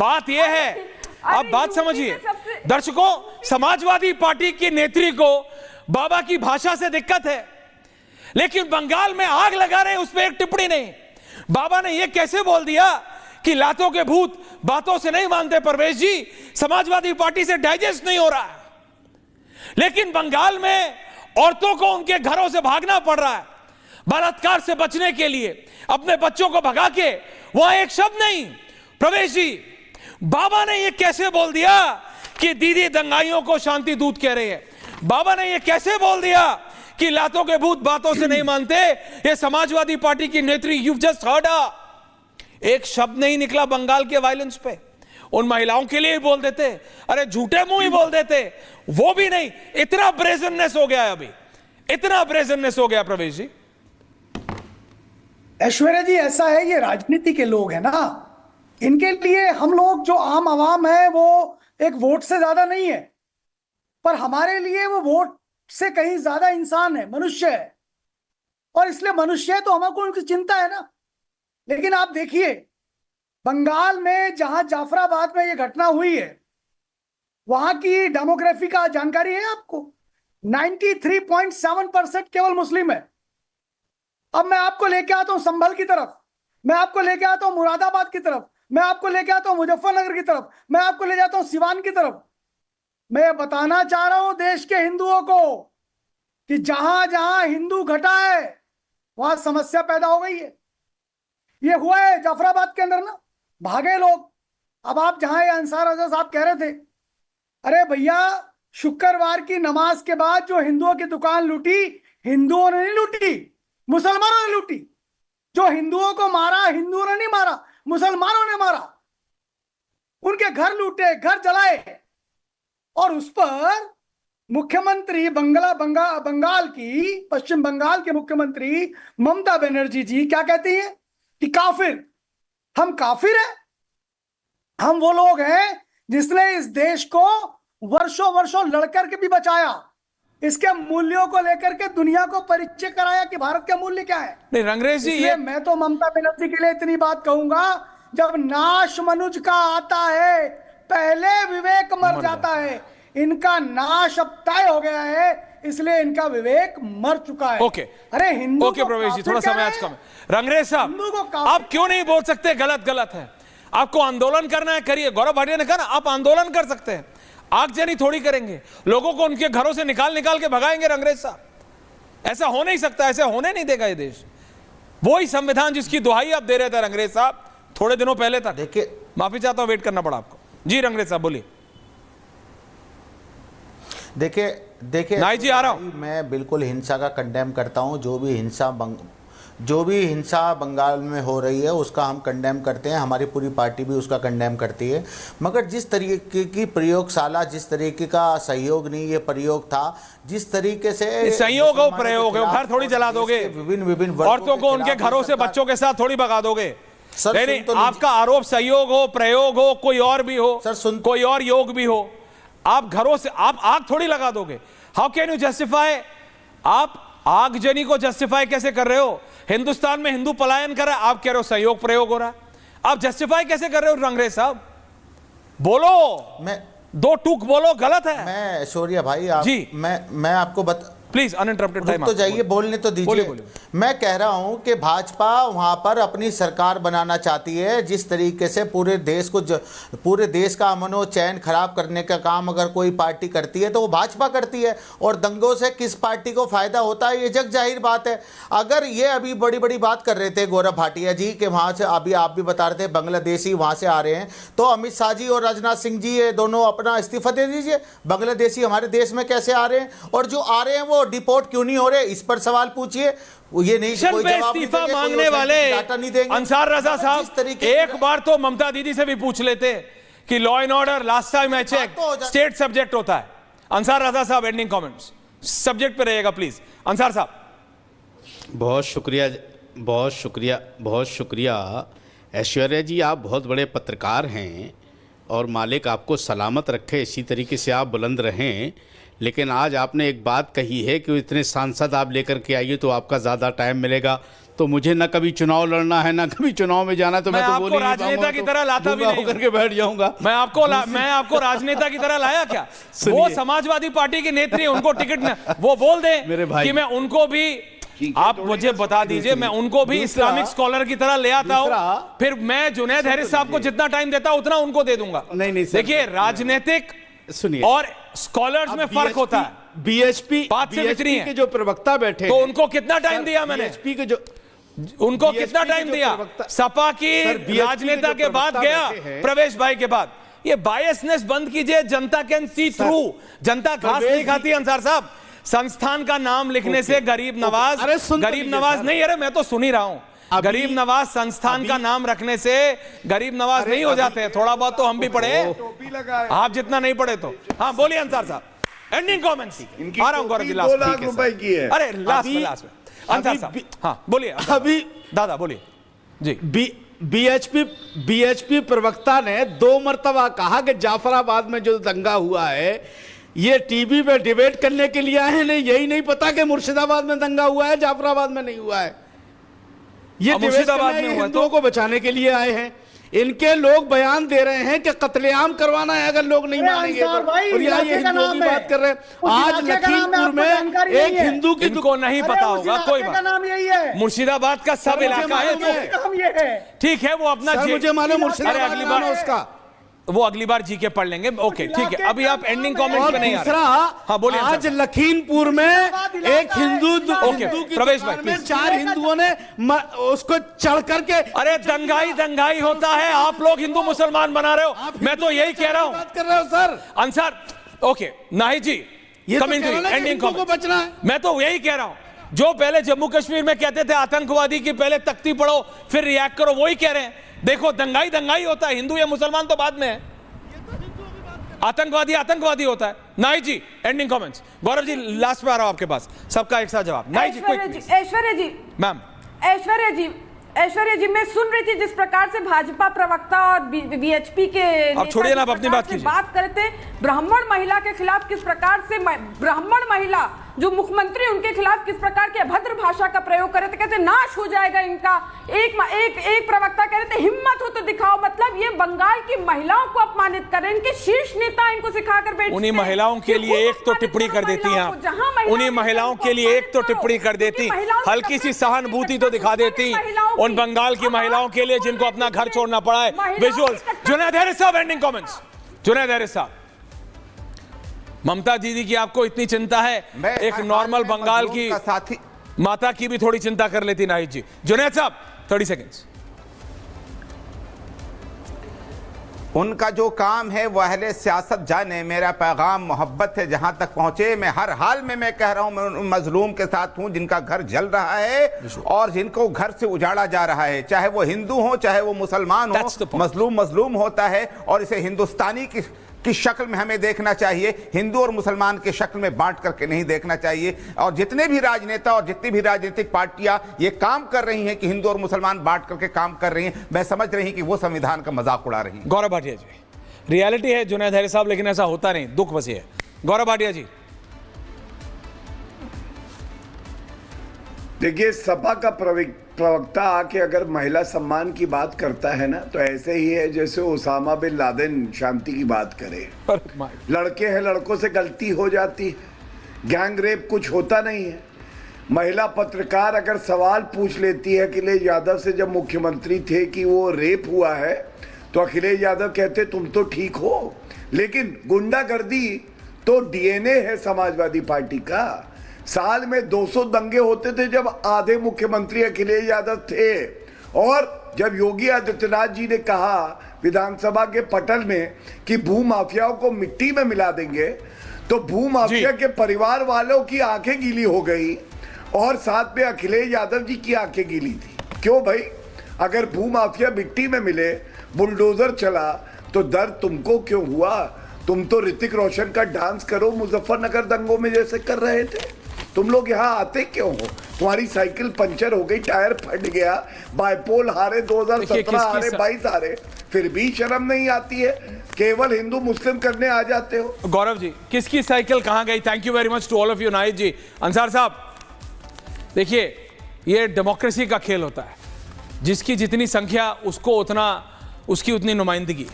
बात यह है, अब बात समझिए दर्शकों, समाजवादी पार्टी की नेत्री को बाबा की भाषा से दिक्कत है, लेकिन बंगाल में आग लगा रहे उस पर एक टिप्पणी नहीं। बाबा ने यह कैसे बोल दिया कि लातों के भूत बातों से नहीं मानते। परवेश जी, समाजवादी पार्टी से डाइजेस्ट नहीं हो रहा है, लेकिन बंगाल में औरतों को उनके घरों से भागना पड़ रहा है बलात्कार से बचने के लिए, अपने बच्चों को भगा के। वहां एक शब्द नहीं। प्रवेश जी, बाबा ने यह कैसे बोल दिया कि दीदी दंगाइयों को शांति दूत कह रहे हैं। बाबा ने यह कैसे बोल दिया कि लातों के भूत बातों से नहीं मानते। ये समाजवादी पार्टी की नेत्री, यू जस्ट हर्ड, एक शब्द नहीं निकला बंगाल के वायलेंस पे। उन महिलाओं के लिए ही बोल देते, अरे झूठे मुंह ही बोल देते, वो भी नहीं। इतना ब्रेजननेस हो गया है अभी, इतना ब्रेजननेस हो गया। प्रवेश जी, ऐश्वर्या जी, ऐसा है, ये राजनीति के लोग हैं ना, इनके लिए हम लोग जो आम आवाम है वो एक वोट से ज्यादा नहीं है, पर हमारे लिए वो वोट से कहीं ज्यादा इंसान है, मनुष्य है, और इसलिए मनुष्य है तो हमको उनकी चिंता है ना। लेकिन आप देखिए, बंगाल में जहां जाफराबाद में ये घटना हुई है, वहां की डेमोग्राफी का जानकारी है आपको? 93.7% केवल मुस्लिम है। अब मैं आपको लेके आता हूं संभल की तरफ, मैं आपको लेके आता हूं मुरादाबाद की तरफ, मैं आपको लेके आता हूं मुजफ्फरनगर की तरफ, मैं आपको ले जाता हूं सिवान की तरफ। मैं बताना चाह रहा हूं देश के हिंदुओं को कि जहां जहां हिंदू घटा है वहां समस्या पैदा हो गई है। ये हुआ है जाफराबाद के अंदर ना, भागे लोग। अब आप जहां ये अंसार रजा साहब कह रहे थे, अरे भैया, शुक्रवार की नमाज के बाद जो हिंदुओं की दुकान लूटी, हिंदुओं ने नहीं लूटी, मुसलमानों ने लूटी। जो हिंदुओं को मारा, हिंदुओं ने नहीं मारा, मुसलमानों ने मारा। उनके घर लूटे, घर जलाए, और उस पर मुख्यमंत्री बंगाल की, पश्चिम बंगाल के मुख्यमंत्री ममता बनर्जी जी क्या कहती हैं कि काफिर, हम काफिर हैं, हम वो लोग हैं जिसने इस देश को वर्षों वर्षों लड़कर के भी बचाया, इसके मूल्यों को लेकर के दुनिया को परिचय कराया कि भारत के मूल्य क्या है। नहीं रंगरेज जी, ये मैं तो ममता बनर्जी के लिए इतनी बात कहूंगा, जब नाश मनुज का आता है पहले विवेक मर जाता है। इनका नाश अब तय हो गया है, इसलिए इनका विवेक मर चुका है। ओके, अरे हिंदू, ओके प्रवेश जी, थोड़ा समय आज कम है। रंगरेज साहब, आप क्यों नहीं बोल सकते गलत गलत है? आपको आंदोलन करना है, करिए। गौरव भाटिया ने कहा ना, आप आंदोलन कर सकते हैं, आगजनी थोड़ी करेंगे, लोगों को उनके घरों से निकाल के भगाएंगे। रंगरेज साहब, ऐसा हो नहीं सकता, ऐसा होने नहीं देगा ये देश। वही संविधान जिसकी दुहाई आप दे रहे थे रंगरेज साहब थोड़े दिनों पहले तक। देखिए, माफी चाहता हूं, वेट करना पड़ा आपको। जी रंगरेज साहब बोलिए। देखिए नाई जी, आ रहा हूं। मैं बिल्कुल हिंसा का कंडेम करता हूं। जो भी हिंसा बंगाल में हो रही है उसका हम कंडेम करते हैं, हमारी पूरी पार्टी भी उसका कंडेम करती है। मगर जिस तरीके की प्रयोगशाला, जिस तरीके का सहयोग नहीं ये प्रयोग था, जिस तरीके से सहयोग हो, प्रयोग हो, घर थोड़ी जला दोगे, विभिन्न औरतों को उनके घरों से बच्चों के साथ थोड़ी भगा दोगे। नहीं, आपका आरोप सहयोग हो, प्रयोग हो, कोई और भी हो सर, कोई और योग भी हो, आप घरों से आप आग थोड़ी लगा दोगे। How can you justify? आप आगजनी को जस्टिफाई कैसे कर रहे हो? हिंदुस्तान में हिंदू पलायन कर रहा है, आप कह रहे हो सहयोग प्रयोग हो रहा है। आप जस्टिफाई कैसे कर रहे हो रंगरेज साहब? बोलो, मैं दो टूक बोलो, गलत है। मैं ऐश्वर्या भाई, आप जी, मैं आपको प्लीज अनइंटरप्टेड टाइम तो जाइए, बोलने तो दीजिए। मैं कह रहा हूं कि भाजपा वहां पर अपनी सरकार बनाना चाहती है। जिस तरीके से पूरे देश का अमन व चैन खराब करने का काम अगर कोई पार्टी करती है तो वो भाजपा करती है, और दंगों से किस पार्टी को फायदा होता है ये जग जाहिर बात है। अगर ये अभी बड़ी बड़ी बात कर रहे थे गौरव भाटिया जी कि वहां से, अभी आप भी बता रहे थे बांग्लादेशी वहां से आ रहे हैं, तो अमित शाह जी और राजनाथ सिंह जी ये दोनों अपना इस्तीफा दे दीजिए। बांग्लादेशी हमारे देश में कैसे आ रहे हैं, और जो आ रहे हैं वो डिपोर्ट क्यों नहीं हो रहे, इस पर सवाल पूछिए। ये नहीं, कोई जवाब इस्तीफा मांगने वाले अंसार रजा साहब एक बार तो ममता दीदी से भी पूछ लेते कि law and order last time I check state subject होता है। अंसार रजा साहब, एंडिंग कमेंट्स, सब्जेक्ट पे रहेगा प्लीज। अंसार साहब, बहुत शुक्रिया, बहुत शुक्रिया, बहुत शुक्रिया। ऐश्वर्या जी, आप बहुत बड़े पत्रकार हैं और मालिक आपको सलामत रखे, इसी तरीके से आप बुलंद रहें। लेकिन आज आपने एक बात कही है कि इतने सांसद आप लेकर के आइए तो आपका ज़्यादा टाइम मिलेगा, तो मुझे ना कभी चुनाव लड़ना है ना कभी चुनाव में जाना, तो मैं तो बोल राजनेता की तरह लाता भी नहीं होकर के बैठ जाऊंगा। मैं आपको राजनेता की तरह लाया क्या? वो समाजवादी पार्टी की नेत्री, उनको टिकट वो बोल दे मेरे भाई कि मैं उनको भी, आप मुझे बता दीजिए, मैं उनको भी इस्लामिक स्कॉलर की तरह ले आता हूं, फिर मैं जुनैद हैरिस साहब को जितना टाइम देता उतना उनको दे दूंगा। नहीं देखिए, राजनीतिक सुनिए और स्कॉलर्स में फर्क होता है। बीएचपी बात से इतनी है के जो प्रवक्ता बैठे तो उनको कितना टाइम दिया मैंने? बीएचपी के जो उनको कितना टाइम दिया? सपा की राजनेता के बाद गया, प्रवेश भाई के बाद। ये बायसनेस बंद कीजिए, जनता कैन सी थ्रू। जनता घास नहीं खाती अंसार साहब। संस्थान का नाम लिखने से गरीब नवाज, गरीब नवाज नहीं, अरे मैं तो सुन ही रहा हूं, गरीब नवाज संस्थान का नाम रखने से गरीब नवाज नहीं हो जाते। थोड़ा बहुत तो हम भी पढ़े, आप जितना नहीं पढ़े तो। हाँ बोलिए अंसार साहब, एंडिंग कमेंट्स। आ रहा हूं गौरव जी, लास्ट 2 लाख रुपए की है। अरे लास्ट में अंसार साहब, हाँ बोलिए अभी दादा बोलिए जी। बीएचपी प्रवक्ता ने 2 मरतबा कहा कि जाफराबाद में जो दंगा हुआ है ये टीवी पे डिबेट करने के लिए आए हैं, नहीं यही नहीं पता कि मुर्शिदाबाद में दंगा हुआ है, जाफराबाद में नहीं हुआ है। ये मुर्शिदाबाद में हुआ हिंदुओं को बचाने के लिए आए हैं। इनके लोग बयान दे रहे हैं कि कत्लेआम करवाना है अगर लोग नहीं मानेंगे तो। और यहाँ ये हिंदुओं की बात कर रहे हैं। आज लखीमपुर में एक हिंदू की इनको नहीं पता होगा, कोई बात नाम यही है, मुर्शिदाबाद का सब इलाका है, ठीक है, वो अपना मुझे मालूम मुर्शिदाबाद अगली बार उसका वो अगली बार जी के पढ़ लेंगे। ओके ठीक है, अभी आप एंडिंग कमेंट्स पे नहीं आ दूसरा, रहे। हाँ बोलिए। आज लखीमपुर में एक हिंदू की प्रवेश भाई, दुकान में 4 हिंदुओं ने उसको चढ़ करके, अरे दंगाई होता है, आप लोग हिंदू मुसलमान बना रहे हो। मैं तो यही कह रहा हूं, बात कर रहे हो सर अंसार। ओके नाहिद जी, कमेंट्री एंडिंग को बचना है। मैं तो यही कह रहा हूं, जो पहले जम्मू कश्मीर में कहते थे आतंकवादी की पहले तख्ती पढ़ो फिर रिएक्ट करो, वही कह रहे हैं। देखो दंगाई होता है, हिंदू या मुसलमान तो बाद में है, आतंकवादी होता है। नाहिद जी ending comments. Gaurav ji last में आ रहा हूं आपके पास, सबका एक साथ जवाब। नाहिद जी, मैम ऐश्वर्या जी, मैं सुन रही थी जिस प्रकार से भाजपा प्रवक्ता और बीएचपी के अब छोड़िए ना, आप अपनी बात कीजिए। बात करते ब्राह्मण महिला के खिलाफ किस प्रकार से ब्राह्मण महिला जो मुख्यमंत्री उनके खिलाफ किस प्रकार की अभद्र भाषा का प्रयोग कर रहे थे, कहते नाश हो जाएगा इनका। एक प्रवक्ता कह रहे थे हिम्मत हो तो दिखाओ, मतलब ये बंगाल की महिलाओं को अपमानित कर रहे हैं। इनके शीर्ष नेता इनको सिखाकर बैठे, उन्हीं महिलाओं के लिए एक तो टिप्पणी कर देती हैं आप, उन्हीं महिलाओं के लिए एक तो टिप्पणी कर देती, हल्की सी सहानुभूति तो दिखा देती उन बंगाल की महिलाओं के लिए जिनको अपना घर छोड़ना पड़ा है। विजुअल्स। जुनैद हैरिस साहब एंडिंग कमेंट्स। जुनैद हैरिस साहब, ममता दीदी की आपको इतनी चिंता है, एक नॉर्मल बंगाल की साथी माता की भी थोड़ी चिंता कर लेती नाहिद जी। जुनैद साहब 30 सेकंड्स। उनका जो काम है वह अहले सियासत जाने। मेरा पैगाम मोहब्बत है जहां तक पहुंचे। मैं हर हाल में मैं कह रहा हूं, मैं उन मजलूम के साथ हूं जिनका घर जल रहा है और जिनको घर से उजाड़ा जा रहा है, चाहे वो हिंदू हो चाहे वो मुसलमान हो। मजलूम होता है और इसे हिंदुस्तानी की शक्ल में हमें देखना चाहिए, हिंदू और मुसलमान के शक्ल में बांट करके नहीं देखना चाहिए। और जितने भी राजनेता और जितनी भी राजनीतिक पार्टियां ये काम कर रही हैं कि हिंदू और मुसलमान बांट करके काम कर रही हैं, मैं समझ रही कि वो संविधान का मजाक उड़ा रही हैं। गौरव भाटिया जी, रियलिटी है जुनैद हैरिस साहब, लेकिन ऐसा होता नहीं, दुख बसी है। गौरव भाटिया जी, देखिए, सपा का प्रवक्ता आके अगर महिला सम्मान की बात करता है ना, तो ऐसे ही है जैसे ओसामा बिन लादेन शांति की बात करे। लड़के हैं, लड़कों से गलती हो जाती है, गैंग रेप कुछ होता नहीं है। महिला पत्रकार अगर सवाल पूछ लेती है अखिलेश यादव से जब मुख्यमंत्री थे कि वो रेप हुआ है, तो अखिलेश यादव कहते तुम तो ठीक हो, लेकिन गुंडागर्दी तो डीएनए है समाजवादी पार्टी का। साल में 200 दंगे होते थे जब आधे मुख्यमंत्री अखिलेश यादव थे। और जब योगी आदित्यनाथ जी ने कहा विधानसभा के पटल में कि भूमाफियाओं को मिट्टी में मिला देंगे, तो भूमाफिया के परिवार वालों की आंखें गीली हो गई और साथ में अखिलेश यादव जी की आंखें गीली थी। क्यों भाई? अगर भूमाफिया मिट्टी में मिले, बुलडोजर चला, तो दर्द तुमको क्यों हुआ? तुम तो ऋतिक रोशन का डांस करो मुजफ्फरनगर दंगों में जैसे कर रहे थे। तुम लोग यहाँ आते क्यों हो? तुम्हारी साइकिल पंचर हो गई, टायर फट गया, बाइपोल हारे, 2017 हारे, 22 हारे, फिर भी शर्म नहीं आती है? केवल हिंदू मुस्लिम करने आ जाते हो। गौरव जी, किसकी साइकिल कहां गई? Thank you very much to all of you. Nahid ji, Ansar साहब, देखिए ये डेमोक्रेसी का खेल होता है, जिसकी जितनी संख्या उसको उतना, उसकी उतनी नुमाइंदगी।